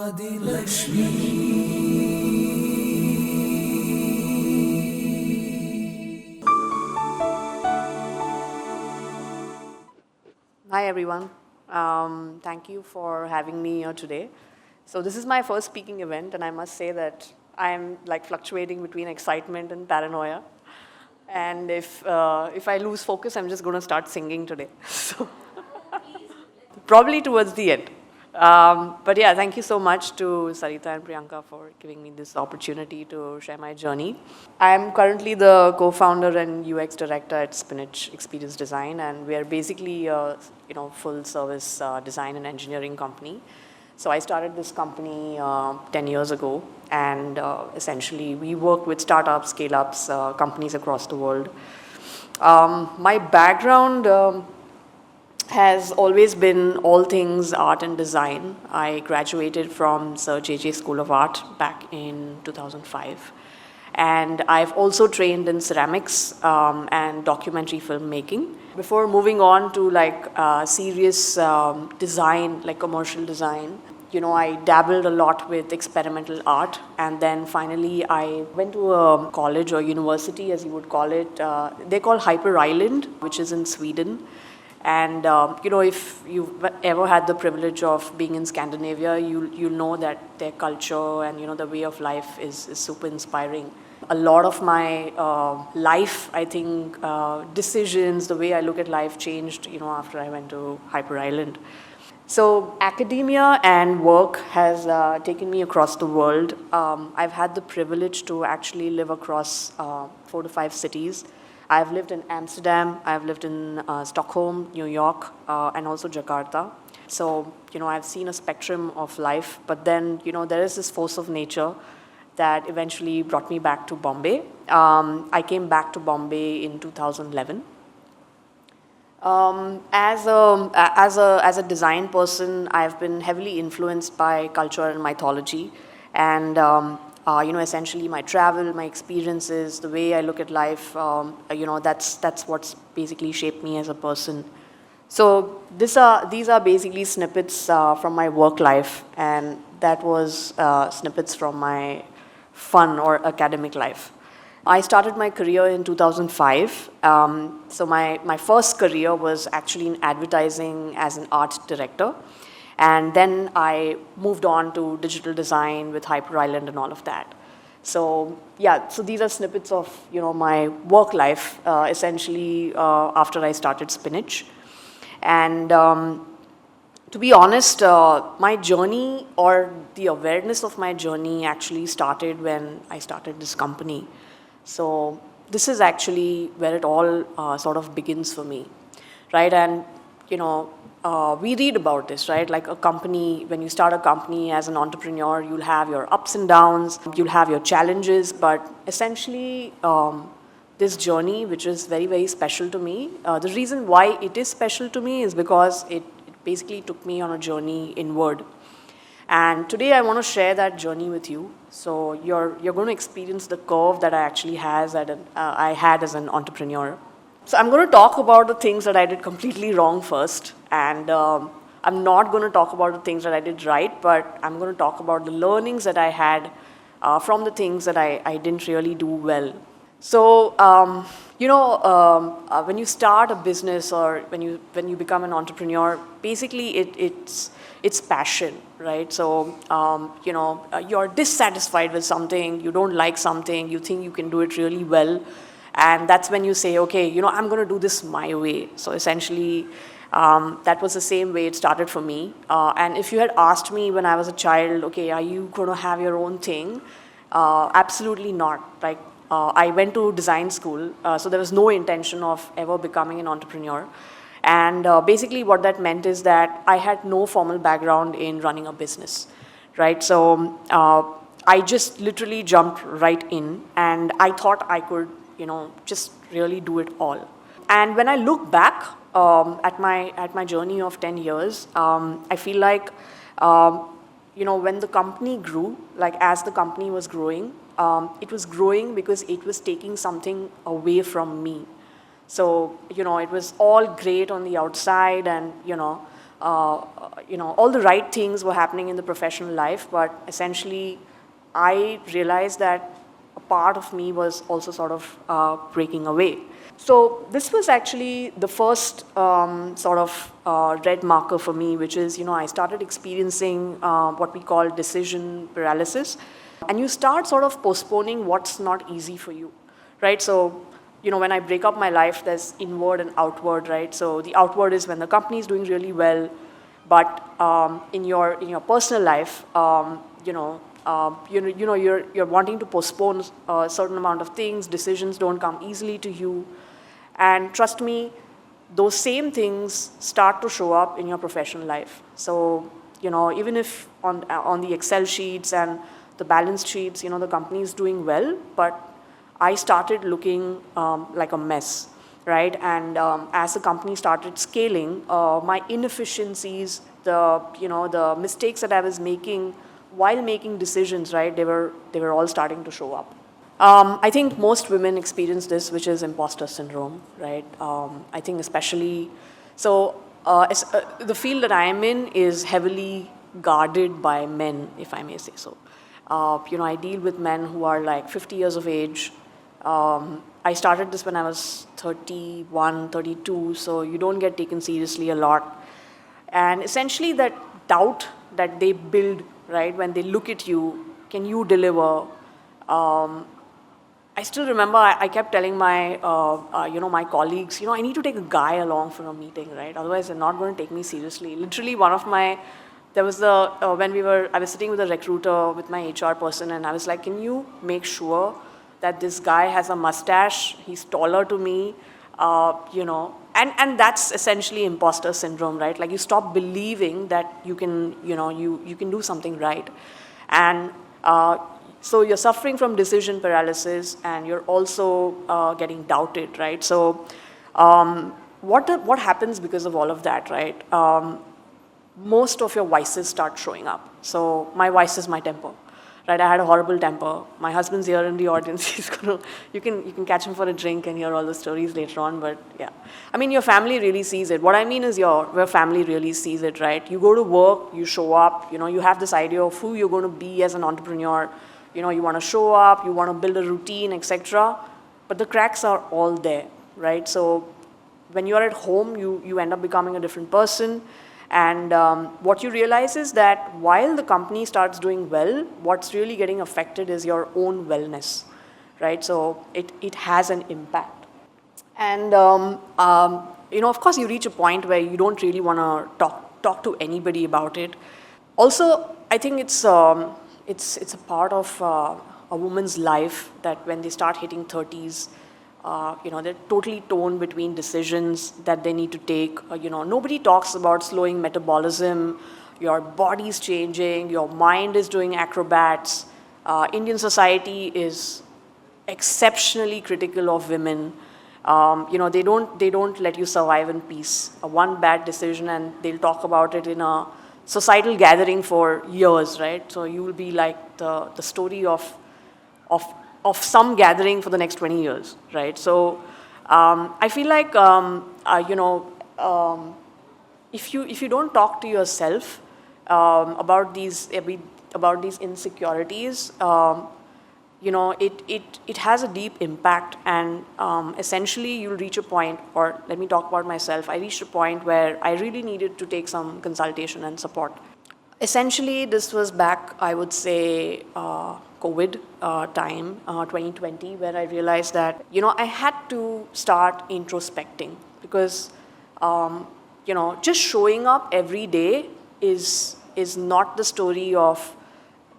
Hi everyone. Thank you for having me here today. So this is my first speaking event, and I must say that I'm like fluctuating between excitement and paranoia. And if I lose focus, I'm just going to start singing today. So probably towards the end. But yeah, thank you so much to Sarita and Priyanka for giving me this opportunity to share my journey. I'm currently the co-founder and UX director at Spinach Experience Design, and we are basically a full-service design and engineering company. So I started this company 10 years ago, and essentially we work with startups, scale-ups, companies across the world. My background has always been all things art and design. I graduated from Sir J.J. School of Art back in 2005. And I've also trained in ceramics and documentary filmmaking. Before moving on to serious design, like commercial design, I dabbled a lot with experimental art, and then finally I went to a college or university, as you would call it. They call Hyper Island, which is in Sweden. And if you've ever had the privilege of being in Scandinavia, you'll know that their culture and the way of life is super inspiring. A lot of my life, I think, decisions, the way I look at life changed, after I went to Hyper Island. So academia and work has taken me across the world. I've had the privilege to actually live across 4 to 5 cities. I've lived in Amsterdam, I've lived in Stockholm, New York, and also Jakarta. So, I've seen a spectrum of life, but then, there is this force of nature that eventually brought me back to Bombay. I came back to Bombay in 2011. As a design person, I've been heavily influenced by culture and mythology, and essentially my travel, my experiences, the way I look at life, that's what's basically shaped me as a person. So these are basically snippets from my work life, and that was snippets from my fun or academic life. I started my career in 2005. So my first career was actually in advertising as an art director. And then I moved on to digital design with Hyper Island and all of that. So yeah, so these are snippets of my work life, essentially after I started Spinach. And to be honest, my journey or the awareness of my journey actually started when I started this company. So this is actually where it all sort of begins for me, right? And we read about this, right? Like a company, when you start a company as an entrepreneur, you'll have your ups and downs, you'll have your challenges, but essentially this journey, which is very, very special to me, the reason why it is special to me is because it basically took me on a journey inward. And today I want to share that journey with you. So you're going to experience the curve that I actually I had as an entrepreneur. So I'm going to talk about the things that I did completely wrong first, and I'm not going to talk about the things that I did right, but I'm going to talk about the learnings that I had from the things that I didn't really do well. So, when you start a business or when you become an entrepreneur, basically it's passion, right? So, you're dissatisfied with something, you don't like something, you think you can do it really well. And that's when you say, okay, I'm going to do this my way. So essentially, that was the same way it started for me. And if you had asked me when I was a child, okay, are you going to have your own thing? Absolutely not. Like, I went to design school, so there was no intention of ever becoming an entrepreneur. And basically what that meant is that I had no formal background in running a business, right? So I just literally jumped right in, and I thought I could just really do it all. And when I look back at my journey of 10 years, I feel like, when the company grew, like as the company was growing, it was growing because it was taking something away from me. So, it was all great on the outside and, all the right things were happening in the professional life, but essentially I realized that a part of me was also sort of breaking away. So this was actually the first red marker for me, which is, I started experiencing what we call decision paralysis. And you start sort of postponing what's not easy for you, right? So, when I break up my life, there's inward and outward, right? So the outward is when the company is doing really well, but in your personal life, you're wanting to postpone a certain amount of things. Decisions don't come easily to you. And trust me, those same things start to show up in your professional life. So, even if on the Excel sheets and the balance sheets, the company is doing well, but I started looking like a mess, right? And as the company started scaling, my inefficiencies, the mistakes that I was making while making decisions, right, they were all starting to show up. I think most women experience this, which is imposter syndrome, right? I think especially, the field that I am in is heavily guarded by men, if I may say so. I deal with men who are like 50 years of age. I started this when I was 31, 32, so you don't get taken seriously a lot. And essentially that doubt that they build, right, when they look at you, can you deliver? I still remember I kept telling my, my colleagues, I need to take a guy along for a meeting, right? Otherwise, they're not going to take me seriously. Literally, I was sitting with a recruiter, with my HR person, and I was like, can you make sure that this guy has a mustache, he's taller to me, and that's essentially imposter syndrome, right? Like you stop believing that you can, you can do something right. And so you're suffering from decision paralysis, and you're also getting doubted, right? So what happens because of all of that, right? Most of your vices start showing up. So my vice is my temper, right? I had a horrible temper. My husband's here in the audience. He's you can catch him for a drink and hear all the stories later on. But yeah, I mean, your family really sees it. What I mean is your family really sees it, right? You go to work, you show up. You have this idea of who you're going to be as an entrepreneur. You want to show up, you want to build a routine, etc. But the cracks are all there, right? So when you're at home, you end up becoming a different person. And what you realize is that while the company starts doing well, what's really getting affected is your own wellness, right? So it has an impact. And, of course, you reach a point where you don't really want to talk to anybody about it. Also, I think it's a part of a woman's life that when they start hitting 30s, they're totally torn between decisions that they need to take. Nobody talks about slowing metabolism, your body's changing, your mind is doing acrobats. Indian society is exceptionally critical of women. They don't let you survive in peace. One bad decision and they'll talk about it in a societal gathering for years, right? So you will be like the story of some gathering for the next 20 years, right? So I feel like, if you don't talk to yourself about these insecurities, it has a deep impact, and essentially you'll reach a point, or let me talk about myself. I reached a point where I really needed to take some consultation and support. Essentially, this was back, I would say, COVID time, 2020, where I realized that, I had to start introspecting because, just showing up every day is not the story of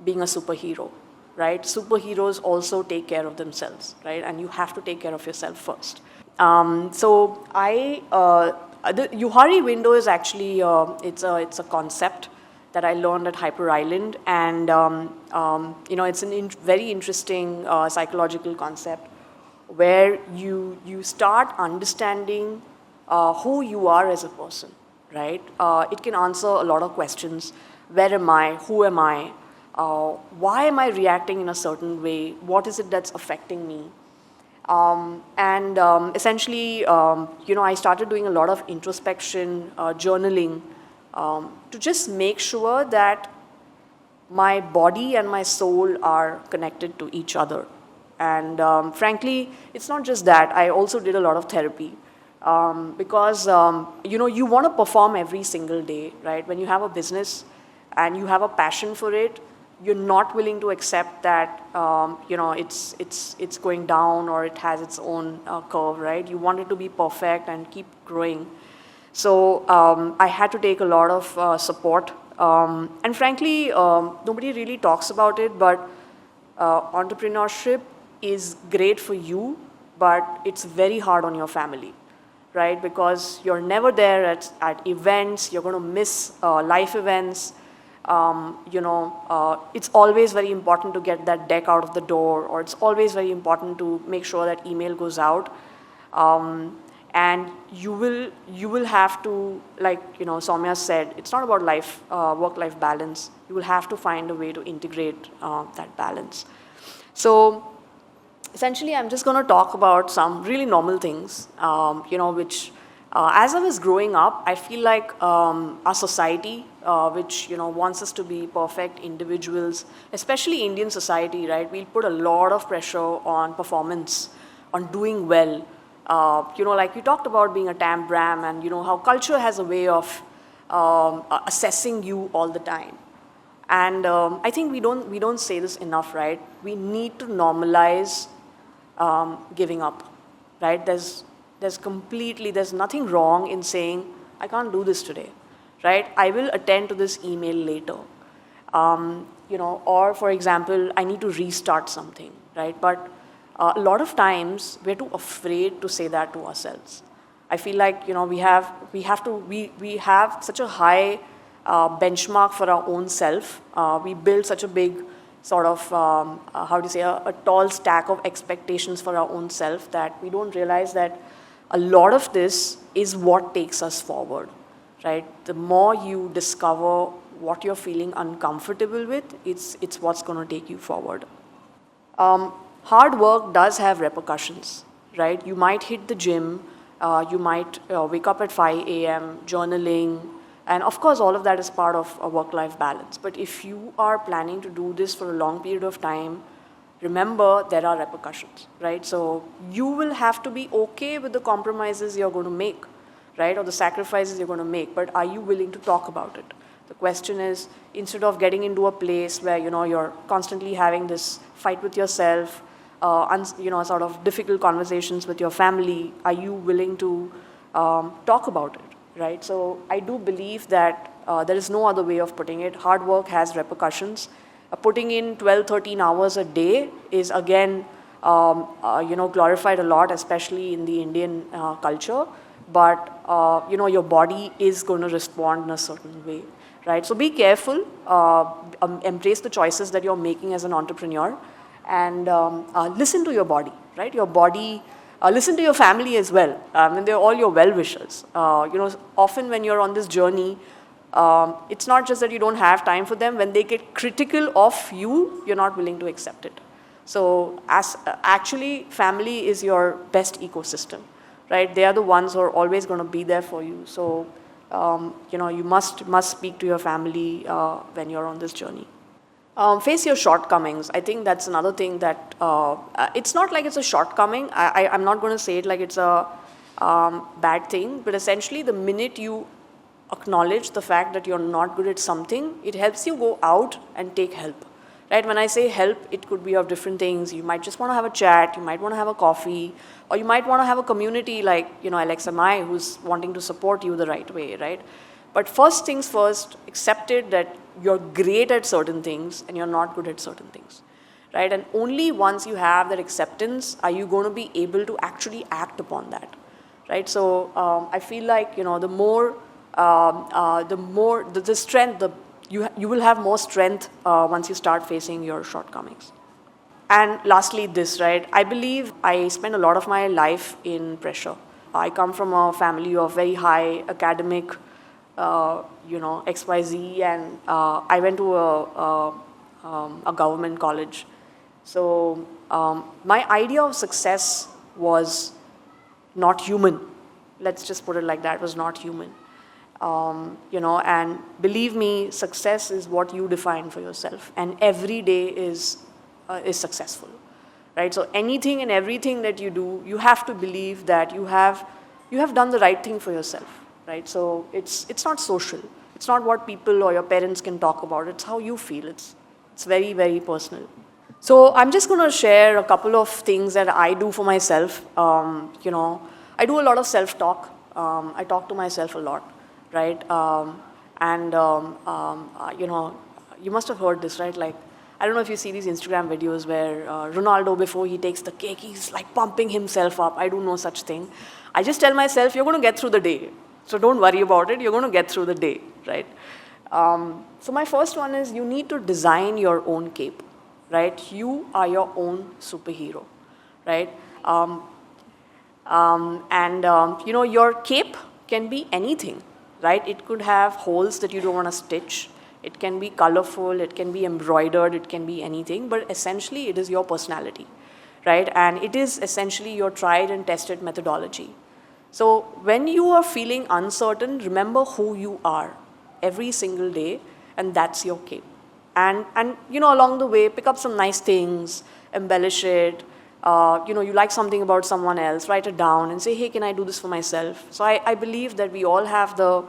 being a superhero, right? Superheroes also take care of themselves, right? And you have to take care of yourself first. So the Yuhari window is actually, it's a concept that I learned at Hyper Island, and it's a very interesting psychological concept where you start understanding who you are as a person, right? It can answer a lot of questions. Where am I? Who am I? Why am I reacting in a certain way? What is it that's affecting me? Essentially, I started doing a lot of introspection, journaling, to just make sure that my body and my soul are connected to each other. And frankly, it's not just that. I also did a lot of therapy because, you want to perform every single day, right? When you have a business and you have a passion for it, you're not willing to accept that, it's going down or it has its own curve, right? You want it to be perfect and keep growing. So I had to take a lot of support. And frankly, nobody really talks about it, but entrepreneurship is great for you, but it's very hard on your family, right? Because you're never there at events, you're going to miss life events. It's always very important to get that deck out of the door, or it's always very important to make sure that email goes out. And you will have to, like Soumya said, it's not about work-life balance. You will have to find a way to integrate that balance. So essentially, I'm just going to talk about some really normal things, which as I was growing up, I feel like our society, which wants us to be perfect individuals, especially Indian society, right? We'll put a lot of pressure on performance, on doing well. Like we talked about being a tam bram, and how culture has a way of assessing you all the time. And I think we don't say this enough, right? We need to normalize giving up, right? There's nothing wrong in saying, I can't do this today, right? I will attend to this email later. Or for example, I need to restart something, right? But a lot of times we're too afraid to say that to ourselves. I feel like, we have such a high benchmark for our own self. We build such a big sort of, a tall stack of expectations for our own self that we don't realize that a lot of this is what takes us forward, right? The more you discover what you're feeling uncomfortable with, it's what's going to take you forward. Hard work does have repercussions, right? You might hit the gym, you might wake up at 5 a.m., journaling, and of course, all of that is part of a work-life balance. But if you are planning to do this for a long period of time, remember there are repercussions, right? So you will have to be okay with the compromises you're going to make, right? Or the sacrifices you're going to make, but are you willing to talk about it? The question is, instead of getting into a place where, you're constantly having this fight with yourself, sort of difficult conversations with your family, are you willing to talk about it? Right? So I do believe that there is no other way of putting it. Hard work has repercussions. Putting in 12, 13 hours a day is again, glorified a lot, especially in the Indian culture. But, your body is going to respond in a certain way, right? So be careful, embrace the choices that you're making as an entrepreneur, and listen to your body, right? Your body. Listen to your family as well. They're all your well-wishers. Often when you're on this journey, it's not just that you don't have time for them. When they get critical of you, you're not willing to accept it. So actually, family is your best ecosystem, right? They are the ones who are always going to be there for you. So, you must speak to your family when you're on this journey. Face your shortcomings. I think that's another thing that, it's not like it's a shortcoming. I'm not going to say it like it's a bad thing, but essentially the minute you acknowledge the fact that you're not good at something, it helps you go out and take help. Right? When I say help, it could be of different things. You might just want to have a chat, you might want to have a coffee, or you might want to have a community like, LXMI, who's wanting to support you the right way, right? But first things first, accept it that you're great at certain things and you're not good at certain things, right? And only once you have that acceptance are you going to be able to actually act upon that, right? So I feel like, the strength, you will have more strength once you start facing your shortcomings. And lastly, this, right? I believe I spent a lot of my life in pressure. I come from a family of very high academic, XYZ, and I went to a government college. So my idea of success was not human. Let's just put it like that, was not human. And believe me, success is what you define for yourself, and every day is successful, right? So anything and everything that you do, you have to believe that you have done the right thing for yourself, right? So it's not social. It's not what people or your parents can talk about. It's how you feel. It's very, very personal. So I'm just going to share a couple of things that I do for myself. I do a lot of self-talk. I talk to myself a lot, right? You must have heard this, right? Like, I don't know if you see these Instagram videos where Ronaldo, before he takes the cake, he's like pumping himself up. I do no such thing. I just tell myself, you're going to get through the day. So don't worry about it. You're going to get through the day, right? So my first one is you need to design your own cape, right? You are your own superhero, right? Your cape can be anything, right? It could have holes that you don't want to stitch. It can be colorful, it can be embroidered, it can be anything, but essentially it is your personality, right? And it is essentially your tried and tested methodology. So when you are feeling uncertain, remember who you are every single day, and that's your cape. And along the way, pick up some nice things, embellish it. You like something about someone else, write it down and say, hey, can I do this for myself? So I believe that we all have the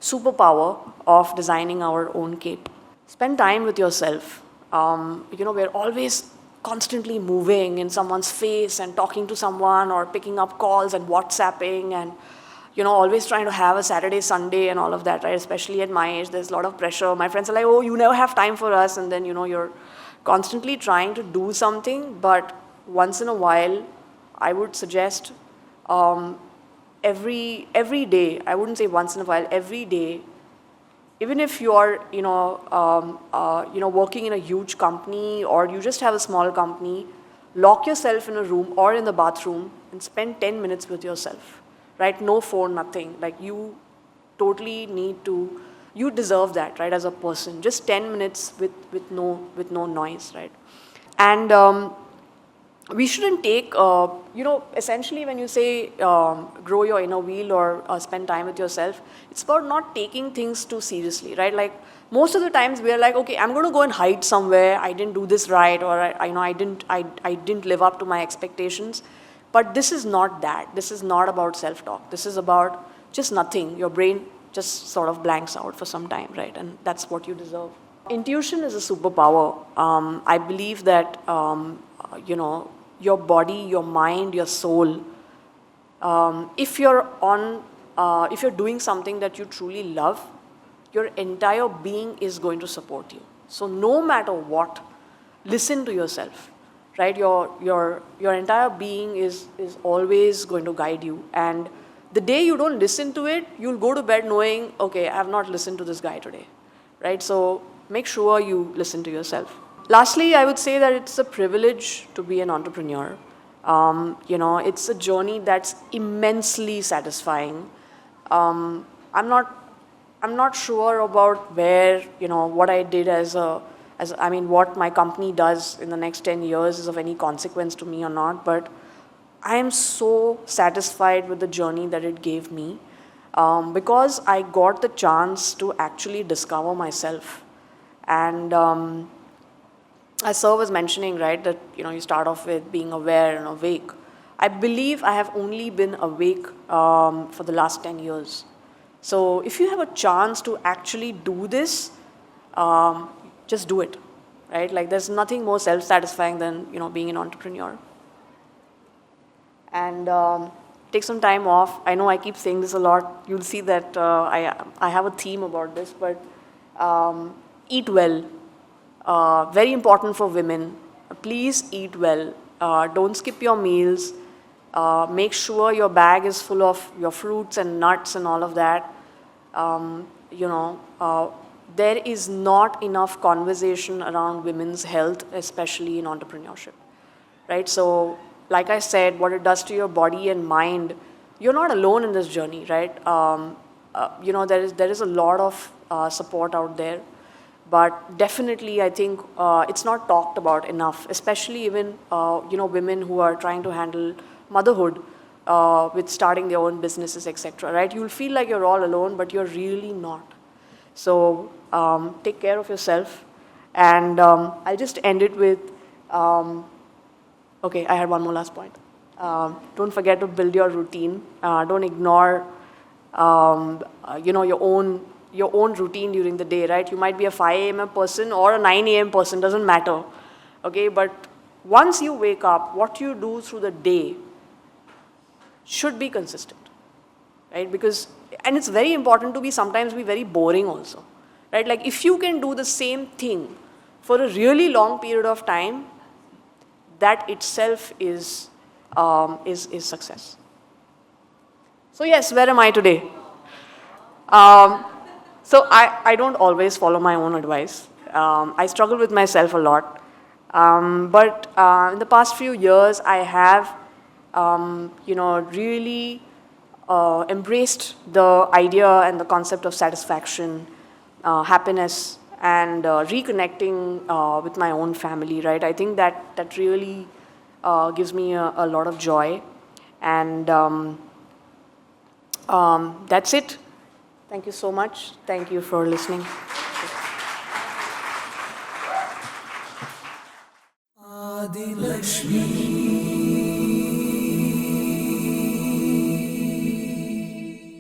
superpower of designing our own cape. Spend time with yourself. We're always constantly moving in someone's face and talking to someone or picking up calls and WhatsApping and, always trying to have a Saturday, Sunday and all of that, right? Especially at my age, there's a lot of pressure. My friends are like, oh, you never have time for us. And then, you're constantly trying to do something. But once in a while, I would suggest every day, I wouldn't say once in a while, every day, even if you're, working in a huge company or you just have a small company, lock yourself in a room or in the bathroom and spend 10 minutes with yourself, right? No phone, nothing. Like you totally you deserve that, right? As a person, just 10 minutes with no noise, right? And we shouldn't take, essentially when you say grow your inner wheel or spend time with yourself, it's about not taking things too seriously, right? Like most of the times we are like, okay, I'm going to go and hide somewhere. I didn't do this right, or I didn't live up to my expectations. But this is not that. This is not about self-talk. This is about just nothing. Your brain just sort of blanks out for some time, right? And that's what you deserve. Intuition is a superpower. I believe that, your body, your mind, your soul, if you're doing something that you truly love, your entire being is going to support you. So no matter what, listen to yourself, right? Your entire being is always going to guide you. And the day you don't listen to it, you'll go to bed knowing, okay, I have not listened to this guy today, right? So make sure you listen to yourself. Lastly, I would say that it's a privilege to be an entrepreneur. It's a journey that's immensely satisfying. I'm not sure about where, what I did what my company does in the next 10 years is of any consequence to me or not, but I am so satisfied with the journey that it gave me because I got the chance to actually discover myself. And as Sir was mentioning, right, that you start off with being aware and awake. I believe I have only been awake for the last 10 years. So if you have a chance to actually do this, just do it, right? Like there's nothing more self-satisfying than being an entrepreneur. And take some time off. I know I keep saying this a lot. You'll see that I have a theme about this, but eat well. Very important for women. Please eat well. Don't skip your meals. Make sure your bag is full of your fruits and nuts and all of that. There is not enough conversation around women's health, especially in entrepreneurship, right? So, like I said, what it does to your body and mind, you're not alone in this journey, right? There is a lot of support out there. But definitely, I think it's not talked about enough, especially even, women who are trying to handle motherhood. with starting their own businesses, etc. Right? You'll feel like you're all alone, but you're really not. So take care of yourself. And I'll just end it with, okay, I had one more last point. Don't forget to build your routine. Don't ignore, your own routine during the day, right? You might be a 5 a.m. person or a 9 a.m. person, doesn't matter. Okay, but once you wake up, what you do through the day should be consistent, right? Because, and it's very important to sometimes be very boring also, right? Like if you can do the same thing for a really long period of time, that itself is success. So yes, where am I today? So I don't always follow my own advice. I struggle with myself a lot. But in the past few years, I have, really embraced the idea and the concept of satisfaction, happiness, and reconnecting with my own family, right? I think that really gives me a lot of joy. And that's it. Thank you so much. Thank you for listening. Adi Lakshmi.